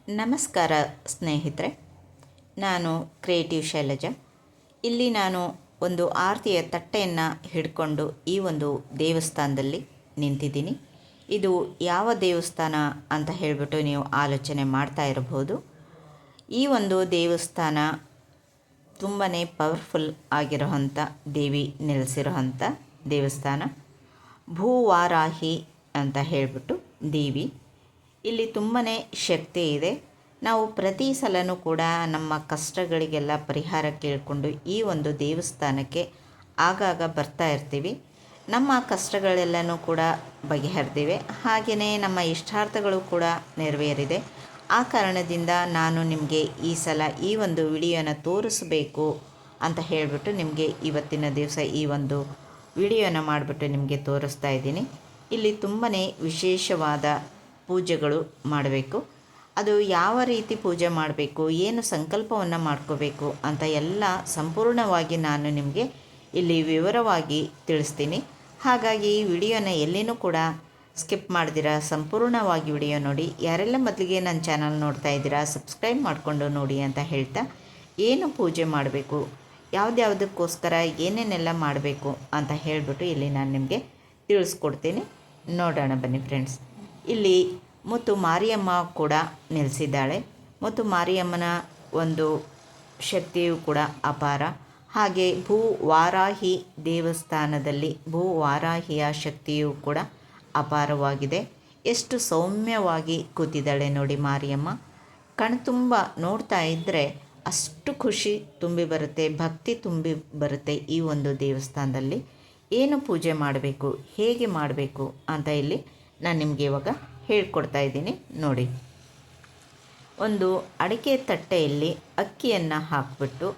ನಮಸ್ಕಾರ ಸ್ನೇಹಿತರೆ, ನಾನು ಕ್ರಿಯೇಟಿವ್ ಶೈಲಜಾ. ಇಲ್ಲಿ ನಾನು ಒಂದು ಆರತಿಯ ತಟ್ಟೆಯನ್ನು ಹಿಡ್ಕೊಂಡು ಈ ಒಂದು ದೇವಸ್ಥಾನದಲ್ಲಿ ನಿಂತಿದ್ದೀನಿ. ಇದು ಯಾವ ದೇವಸ್ಥಾನ ಅಂತ ಹೇಳಿಬಿಟ್ಟು ನೀವು ಆಲೋಚನೆ ಮಾಡ್ತಾ ಇರಬಹುದು. ಈ ಒಂದು ದೇವಸ್ಥಾನ ತುಂಬಾ ಪವರ್ಫುಲ್ ಆಗಿರೋವಂಥ ದೇವಿ ನೆಲೆಸಿರೋವಂಥ ದೇವಸ್ಥಾನ. ಭೂವಾರಾಹಿ ಅಂತ ಹೇಳಿಬಿಟ್ಟು ದೇವಿ. ಇಲ್ಲಿ ತುಂಬಾ ಶಕ್ತಿ ಇದೆ. ನಾವು ಪ್ರತಿ ಸಲನೂ ಕೂಡ ನಮ್ಮ ಕಷ್ಟಗಳಿಗೆಲ್ಲ ಪರಿಹಾರ ಕೇಳಿಕೊಂಡು ಈ ಒಂದು ದೇವಸ್ಥಾನಕ್ಕೆ ಆಗಾಗ ಬರ್ತಾ ಇರ್ತೀವಿ. ನಮ್ಮ ಕಷ್ಟಗಳೆಲ್ಲನೂ ಕೂಡ ಬಗೆಹರಿದಿವೆ, ಹಾಗೆಯೇ ನಮ್ಮ ಇಷ್ಟಾರ್ಥಗಳು ಕೂಡ ನೆರವೇರಿದೆ. ಆ ಕಾರಣದಿಂದ ನಾನು ನಿಮಗೆ ಈ ಸಲ ಈ ಒಂದು ವಿಡಿಯೋನ ತೋರಿಸಬೇಕು ಅಂತ ಹೇಳಿಬಿಟ್ಟು ನಿಮಗೆ ಇವತ್ತಿನ ದಿವಸ ಈ ಒಂದು ವಿಡಿಯೋನ ಮಾಡಿಬಿಟ್ಟು ನಿಮಗೆ ತೋರಿಸ್ತಾ ಇದ್ದೀನಿ. ಇಲ್ಲಿ ತುಂಬಾ ವಿಶೇಷವಾದ ಪೂಜೆಗಳು ಮಾಡಬೇಕು. ಅದು ಯಾವ ರೀತಿ ಪೂಜೆ ಮಾಡಬೇಕು, ಏನು ಸಂಕಲ್ಪವನ್ನು ಮಾಡ್ಕೋಬೇಕು ಅಂತ ಎಲ್ಲ ಸಂಪೂರ್ಣವಾಗಿ ನಾನು ನಿಮಗೆ ಇಲ್ಲಿ ವಿವರವಾಗಿ ತಿಳಿಸ್ತೀನಿ. ಹಾಗಾಗಿ ಈ ವಿಡಿಯೋನ ಎಲ್ಲಿನೂ ಕೂಡ ಸ್ಕಿಪ್ ಮಾಡ್ದಿರಾ ಸಂಪೂರ್ಣವಾಗಿ ವಿಡಿಯೋ ನೋಡಿ. ಯಾರೆಲ್ಲ ಮೊದಲಿಗೆ ನನ್ನ ಚಾನಲ್ ನೋಡ್ತಾ ಇದ್ದೀರಾ ಸಬ್ಸ್ಕ್ರೈಬ್ ಮಾಡಿಕೊಂಡು ನೋಡಿ ಅಂತ ಹೇಳ್ತಾ, ಏನು ಪೂಜೆ ಮಾಡಬೇಕು, ಯಾವುದ್ಯಾವುದಕ್ಕೋಸ್ಕರ ಏನೇನೆಲ್ಲ ಮಾಡಬೇಕು ಅಂತ ಹೇಳಿಬಿಟ್ಟು ಇಲ್ಲಿ ನಾನು ನಿಮಗೆ ತಿಳಿಸ್ಕೊಡ್ತೀನಿ. ನೋಡೋಣ ಬನ್ನಿ ಫ್ರೆಂಡ್ಸ್. ಇಲ್ಲಿ ಮುತ್ತು ಮಾರಿಯಮ್ಮ ಕೂಡ ನೆಲೆಸಿದ್ದಾಳೆ. ಮುತ್ತು ಮಾರಿಯಮ್ಮನ ಒಂದು ಶಕ್ತಿಯು ಕೂಡ ಅಪಾರ. ಹಾಗೆ ಭೂವಾರಾಹಿ ದೇವಸ್ಥಾನದಲ್ಲಿ ಭೂವಾರಾಹಿಯ ಶಕ್ತಿಯು ಕೂಡ ಅಪಾರವಾಗಿದೆ. ಎಷ್ಟು ಸೌಮ್ಯವಾಗಿ ಕೂತಿದ್ದಾಳೆ ನೋಡಿ ಮಾರಿಯಮ್ಮ. ಕಣ್ತುಂಬ ನೋಡ್ತಾ ಇದ್ದರೆ ಅಷ್ಟು ಖುಷಿ ತುಂಬಿ ಬರುತ್ತೆ, ಭಕ್ತಿ ತುಂಬಿ ಬರುತ್ತೆ. ಈ ಒಂದು ದೇವಸ್ಥಾನದಲ್ಲಿ ಏನು ಪೂಜೆ ಮಾಡಬೇಕು, ಹೇಗೆ ಮಾಡಬೇಕು ಅಂತ ಇಲ್ಲಿ ನಾನು ನಿಮಗೆ ಇವಾಗ ಹೇಳ್ಕೊಡ್ತಾ ಇದ್ದೀನಿ ನೋಡಿ. ಒಂದು ಅಡಿಕೆ ತಟ್ಟೆಯಲ್ಲಿ ಅಕ್ಕಿಯನ್ನು ಹಾಕಿಬಿಟ್ಟು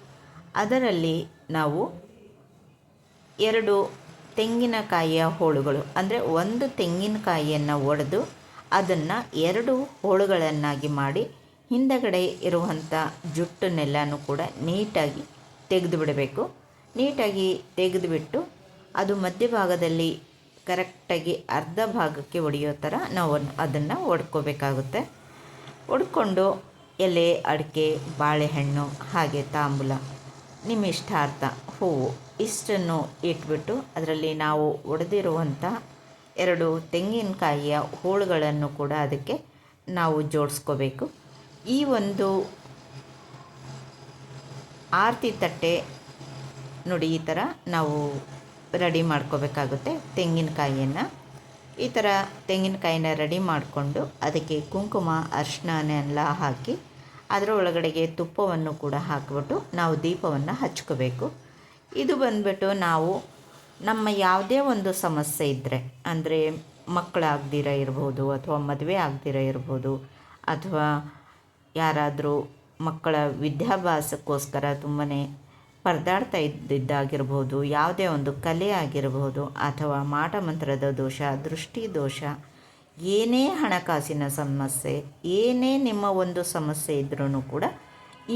ಅದರಲ್ಲಿ ನಾವು 2 ತೆಂಗಿನಕಾಯಿಯ ಹೋಳುಗಳು, ಅಂದರೆ ಒಂದು ತೆಂಗಿನಕಾಯಿಯನ್ನು ಒಡೆದು ಅದನ್ನು 2 ಹೋಳುಗಳನ್ನಾಗಿ ಮಾಡಿ ಹಿಂದಗಡೆ ಇರುವಂಥ ಜುಟ್ಟನ್ನೆಲ್ಲನೂ ಕೂಡ ನೀಟಾಗಿ ತೆಗೆದು ಬಿಡಬೇಕು. ನೀಟಾಗಿ ತೆಗೆದುಬಿಟ್ಟು ಅದು ಮಧ್ಯಭಾಗದಲ್ಲಿ ಕರೆಕ್ಟಾಗಿ ಅರ್ಧ ಭಾಗಕ್ಕೆ ಒಡೆಯೋ ಥರ ನಾವು ಅದನ್ನು ಒಡ್ಕೋಬೇಕಾಗುತ್ತೆ. ಒಡ್ಕೊಂಡು ಎಲೆ, ಅಡಿಕೆ, ಬಾಳೆಹಣ್ಣು, ಹಾಗೆ ತಾಂಬೂಲ, ನಿಮ್ಮ ಇಷ್ಟಾರ್ಥ ಹೂವು ಇಷ್ಟನ್ನು ಇಟ್ಬಿಟ್ಟು ಅದರಲ್ಲಿ ನಾವು ಒಡೆದಿರುವಂಥ 2 ತೆಂಗಿನಕಾಯಿಯ ಹೋಳುಗಳನ್ನು ಕೂಡ ಅದಕ್ಕೆ ನಾವು ಜೋಡಿಸ್ಕೋಬೇಕು. ಈ ಒಂದು ಆರತಿ ತಟ್ಟೆ ನೋಡಿ ಈ ಥರ ನಾವು ರೆಡಿ ಮಾಡ್ಕೋಬೇಕಾಗುತ್ತೆ. ತೆಂಗಿನಕಾಯಿಯನ್ನು ಈ ಥರ ತೆಂಗಿನಕಾಯಿನ ರೆಡಿ ಮಾಡಿಕೊಂಡು ಅದಕ್ಕೆ ಕುಂಕುಮ ಅರಿಶಿಣನೆಲ್ಲ ಹಾಕಿ ಅದರ ಒಳಗಡೆಗೆ ತುಪ್ಪವನ್ನು ಕೂಡ ಹಾಕಿಬಿಟ್ಟು ನಾವು ದೀಪವನ್ನು ಹಚ್ಕೋಬೇಕು. ಇದು ಬಂದುಬಿಟ್ಟು ನಾವು ನಮ್ಮ ಯಾವುದೇ ಒಂದು ಸಮಸ್ಯೆ ಇದ್ದರೆ, ಅಂದರೆ ಮಕ್ಕಳಾಗದಿರ ಇರ್ಬೋದು, ಅಥವಾ ಮದುವೆ ಆಗದಿರ ಇರ್ಬೋದು, ಅಥವಾ ಯಾರಾದರೂ ಮಕ್ಕಳ ವಿದ್ಯಾಭ್ಯಾಸಕ್ಕೋಸ್ಕರ ತುಂಬಾ ಪರದಾಡ್ತಾ ಇದ್ದಿದ್ದಾಗಿರ್ಬೋದು, ಯಾವುದೇ ಒಂದು ಕಲೆ ಆಗಿರ್ಬೋದು, ಅಥವಾ ಮಾಟ ಮಂತ್ರದ ದೋಷ, ದೃಷ್ಟಿ ದೋಷ, ಏನೇ ಹಣಕಾಸಿನ ಸಮಸ್ಯೆ, ಏನೇ ನಿಮ್ಮ ಒಂದು ಸಮಸ್ಯೆ ಇದ್ರೂ ಕೂಡ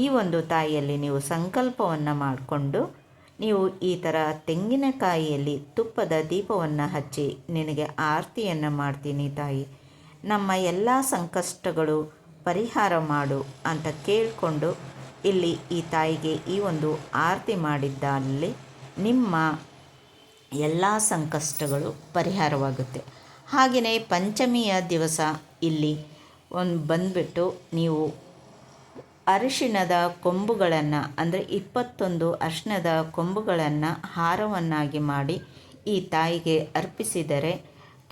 ಈ ಒಂದು ತಾಯಿಯಲ್ಲಿ ನೀವು ಸಂಕಲ್ಪವನ್ನು ಮಾಡಿಕೊಂಡು ನೀವು ಈ ಥರ ತೆಂಗಿನಕಾಯಿಯಲ್ಲಿ ತುಪ್ಪದ ದೀಪವನ್ನು ಹಚ್ಚಿ, ನಿನಗೆ ಆರತಿಯನ್ನು ಮಾಡ್ತೀನಿ ತಾಯಿ, ನಮ್ಮ ಎಲ್ಲ ಸಂಕಷ್ಟಗಳು ಪರಿಹಾರ ಮಾಡು ಅಂತ ಕೇಳಿಕೊಂಡು ಇಲ್ಲಿ ಈ ತಾಯಿಗೆ ಈ ಒಂದು ಆರತಿ ಮಾಡಿದ್ದಲ್ಲಿ ನಿಮ್ಮ ಎಲ್ಲ ಸಂಕಷ್ಟಗಳು ಪರಿಹಾರವಾಗುತ್ತೆ. ಹಾಗೆಯೇ ಪಂಚಮಿಯ ದಿವಸ ಇಲ್ಲಿ ಬಂದುಬಿಟ್ಟು ನೀವು ಅರಿಶಿಣದ ಕೊಂಬುಗಳನ್ನು, ಅಂದರೆ 21 ಅರಿಶಿಣದ ಕೊಂಬುಗಳನ್ನು ಹಾರವನ್ನಾಗಿ ಮಾಡಿ ಈ ತಾಯಿಗೆ ಅರ್ಪಿಸಿದರೆ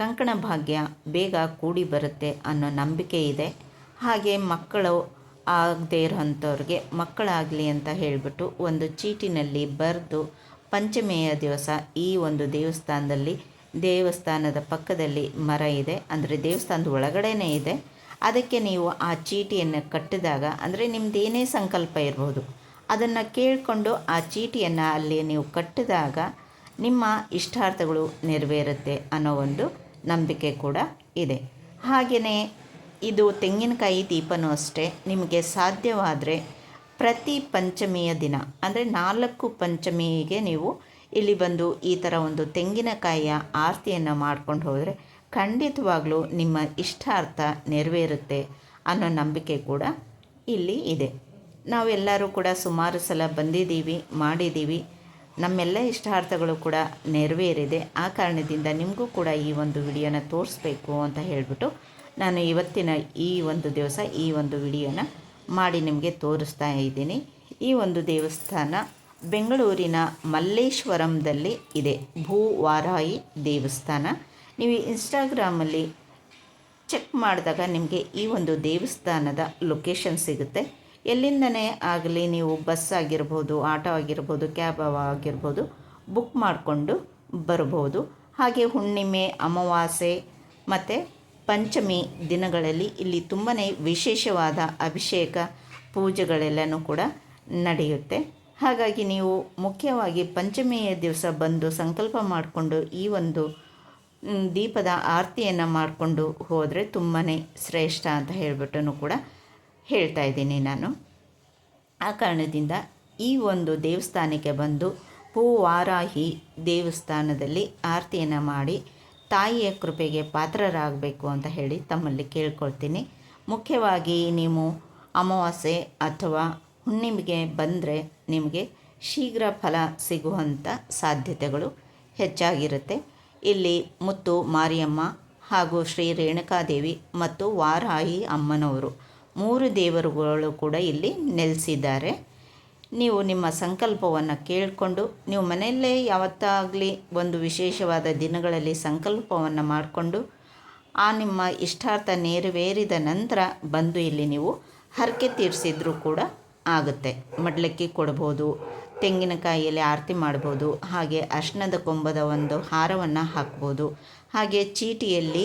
ಕಂಕಣ ಭಾಗ್ಯ ಬೇಗ ಕೂಡಿ ಬರುತ್ತೆ ಅನ್ನೋ ನಂಬಿಕೆ ಇದೆ. ಹಾಗೆ ಮಕ್ಕಳು ಆಗದೇ ಇರೋಂಥವ್ರಿಗೆ ಮಕ್ಕಳಾಗಲಿ ಅಂತ ಹೇಳಿಬಿಟ್ಟು ಒಂದು ಚೀಟಿನಲ್ಲಿ ಬರೆದು ಪಂಚಮಿಯ ದಿವಸ ಈ ಒಂದು ದೇವಸ್ಥಾನದ ಪಕ್ಕದಲ್ಲಿ ಮರ ಇದೆ, ಅಂದರೆ ದೇವಸ್ಥಾನದ ಒಳಗಡೆನೇ ಇದೆ. ಅದಕ್ಕೆ ನೀವು ಆ ಚೀಟಿಯನ್ನು ಕಟ್ಟಿದಾಗ, ಅಂದರೆ ನಿಮ್ಮದೇನೇ ಸಂಕಲ್ಪ ಇರ್ಬೋದು ಅದನ್ನು ಕೇಳಿಕೊಂಡು ಆ ಚೀಟಿಯನ್ನು ಅಲ್ಲಿ ನೀವು ಕಟ್ಟಿದಾಗ ನಿಮ್ಮ ಇಷ್ಟಾರ್ಥಗಳು ನೆರವೇರುತ್ತೆ ಅನ್ನೋ ಒಂದು ನಂಬಿಕೆ ಕೂಡ ಇದೆ. ಹಾಗೆಯೇ ಇದು ತೆಂಗಿನಕಾಯಿ ದೀಪನೂ ಅಷ್ಟೇ. ನಿಮಗೆ ಸಾಧ್ಯವಾದರೆ ಪ್ರತಿ ಪಂಚಮಿಯ ದಿನ, ಅಂದರೆ 4 ಪಂಚಮಿಗೆ ನೀವು ಇಲ್ಲಿ ಬಂದು ಈ ಥರ ಒಂದು ತೆಂಗಿನಕಾಯಿಯ ಆರತಿಯನ್ನು ಮಾಡ್ಕೊಂಡು ಹೋದರೆ ಖಂಡಿತವಾಗ್ಲೂ ನಿಮ್ಮ ಇಷ್ಟಾರ್ಥ ನೆರವೇರುತ್ತೆ ಅನ್ನೋ ನಂಬಿಕೆ ಕೂಡ ಇಲ್ಲಿ ಇದೆ. ನಾವೆಲ್ಲರೂ ಕೂಡ ಸುಮಾರು ಸಲ ಬಂದಿದ್ದೀವಿ, ಮಾಡಿದ್ದೀವಿ, ನಮ್ಮೆಲ್ಲ ಇಷ್ಟಾರ್ಥಗಳು ಕೂಡ ನೆರವೇರಿದೆ. ಆ ಕಾರಣದಿಂದ ನಿಮಗೂ ಕೂಡ ಈ ಒಂದು ವಿಡಿಯೋನ ತೋರಿಸ್ಬೇಕು ಅಂತ ಹೇಳಿಬಿಟ್ಟು ನಾನು ಇವತ್ತಿನ ಈ ಒಂದು ದಿವಸ ಈ ಒಂದು ವಿಡಿಯೋನ ಮಾಡಿ ನಿಮಗೆ ತೋರಿಸ್ತಾ ಇದ್ದೀನಿ. ಈ ಒಂದು ದೇವಸ್ಥಾನ ಬೆಂಗಳೂರಿನ ಮಲ್ಲೇಶ್ವರಂದಲ್ಲಿ ಇದೆ. ಭೂವಾರಾಹಿ ದೇವಸ್ಥಾನ. ನೀವು ಇನ್ಸ್ಟಾಗ್ರಾಮಲ್ಲಿ ಚೆಕ್ ಮಾಡಿದಾಗ ನಿಮಗೆ ಈ ಒಂದು ದೇವಸ್ಥಾನದ ಲೊಕೇಶನ್ ಸಿಗುತ್ತೆ. ಎಲ್ಲಿಂದನೇ ಆಗಲಿ ನೀವು ಬಸ್ ಆಗಿರ್ಬೋದು, ಆಟೋ ಆಗಿರ್ಬೋದು, ಕ್ಯಾಬ್ ಆಗಿರ್ಬೋದು ಬುಕ್ ಮಾಡಿಕೊಂಡು ಬರ್ಬೋದು. ಹಾಗೆ ಹುಣ್ಣಿಮೆ, ಅಮಾವಾಸ್ಯೆ ಮತ್ತು ಪಂಚಮಿ ದಿನಗಳಲ್ಲಿ ಇಲ್ಲಿ ತುಂಬಾ ವಿಶೇಷವಾದ ಅಭಿಷೇಕ ಪೂಜೆಗಳೆಲ್ಲನೂ ಕೂಡ ನಡೆಯುತ್ತೆ. ಹಾಗಾಗಿ ನೀವು ಮುಖ್ಯವಾಗಿ ಪಂಚಮಿಯ ದಿವಸ ಬಂದು ಸಂಕಲ್ಪ ಮಾಡಿಕೊಂಡು ಈ ಒಂದು ದೀಪದ ಆರತಿಯನ್ನು ಮಾಡಿಕೊಂಡು ಹೋದರೆ ತುಂಬಾ ಶ್ರೇಷ್ಠ ಅಂತ ಹೇಳಿಬಿಟ್ಟು ಕೂಡ ಹೇಳ್ತಾ ಇದ್ದೀನಿ ನಾನು. ಆ ಕಾರಣದಿಂದ ಈ ಒಂದು ದೇವಸ್ಥಾನಕ್ಕೆ ಬಂದು ಭೂವಾರಾಹಿ ದೇವಸ್ಥಾನದಲ್ಲಿ ಆರತಿಯನ್ನು ಮಾಡಿ ತಾಯಿಯ ಕೃಪೆಗೆ ಪಾತ್ರರಾಗಬೇಕು ಅಂತ ಹೇಳಿ ತಮ್ಮಲ್ಲಿ ಕೇಳ್ಕೊಳ್ತೀನಿ. ಮುಖ್ಯವಾಗಿ ನೀವು ಅಮಾವಾಸ್ಯೆ ಅಥವಾ ಹುಣ್ಣಿಮೆಗೆ ಬಂದರೆ ನಿಮಗೆ ಶೀಘ್ರ ಫಲ ಸಿಗುವಂಥ ಸಾಧ್ಯತೆಗಳು ಹೆಚ್ಚಾಗಿರುತ್ತೆ. ಇಲ್ಲಿ ಮುತ್ತು ಮಾರಿಯಮ್ಮ ಹಾಗೂ ಶ್ರೀ ರೇಣುಕಾದೇವಿ ಮತ್ತು ವಾರಾಹಿ ಅಮ್ಮನವರು 3 ದೇವರುಗಳು ಕೂಡ ಇಲ್ಲಿ ನೆಲೆಸಿದ್ದಾರೆ. ನೀವು ನಿಮ್ಮ ಸಂಕಲ್ಪವನ್ನು ಕೇಳಿಕೊಂಡು ನೀವು ಮನೆಯಲ್ಲೇ ಯಾವತ್ತಾಗಲಿ ಒಂದು ವಿಶೇಷವಾದ ದಿನಗಳಲ್ಲಿ ಸಂಕಲ್ಪವನ್ನು ಮಾಡಿಕೊಂಡು ಆ ನಿಮ್ಮ ಇಷ್ಟಾರ್ಥ ನೆರವೇರಿದ ನಂತರ ಬಂದು ಇಲ್ಲಿ ನೀವು ಹರಕೆ ತೀರಿಸಿದ್ರೂ ಕೂಡ ಆಗುತ್ತೆ. ಮಡ್ಲಕ್ಕಿ ಕೊಡ್ಬೋದು, ತೆಂಗಿನಕಾಯಿಯಲ್ಲಿ ಆರತಿ ಮಾಡ್ಬೋದು, ಹಾಗೆ ಅರ್ಶಿಣದ ಕೊಂಬದ ಒಂದು ಹಾರವನ್ನು ಹಾಕ್ಬೋದು. ಹಾಗೆ ಚೀಟಿಯಲ್ಲಿ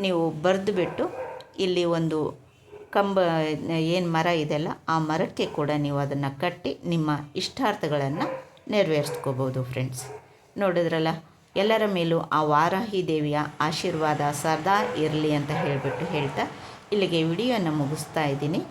ನೀವು ಬರೆದುಬಿಟ್ಟು ಇಲ್ಲಿ ಒಂದು ಕಂಬ ಏನು ಮರ ಇದೆಯಲ್ಲ ಆ ಮರಕ್ಕೆ ಕೂಡ ನೀವು ಅದನ್ನು ಕಟ್ಟಿ ನಿಮ್ಮ ಇಷ್ಟಾರ್ಥಗಳನ್ನು ನೆರವೇರಿಸ್ಕೋಬೋದು. ಫ್ರೆಂಡ್ಸ್, ನೋಡಿದ್ರಲ್ಲ, ಎಲ್ಲರ ಮೇಲೂ ಆ ವಾರಾಹಿ ದೇವಿಯ ಆಶೀರ್ವಾದ ಸದಾ ಇರಲಿ ಅಂತ ಹೇಳ್ತಾ ಇಲ್ಲಿಗೆ ವಿಡಿಯೋನ ಮುಗಿಸ್ತಾ ಇದ್ದೀನಿ.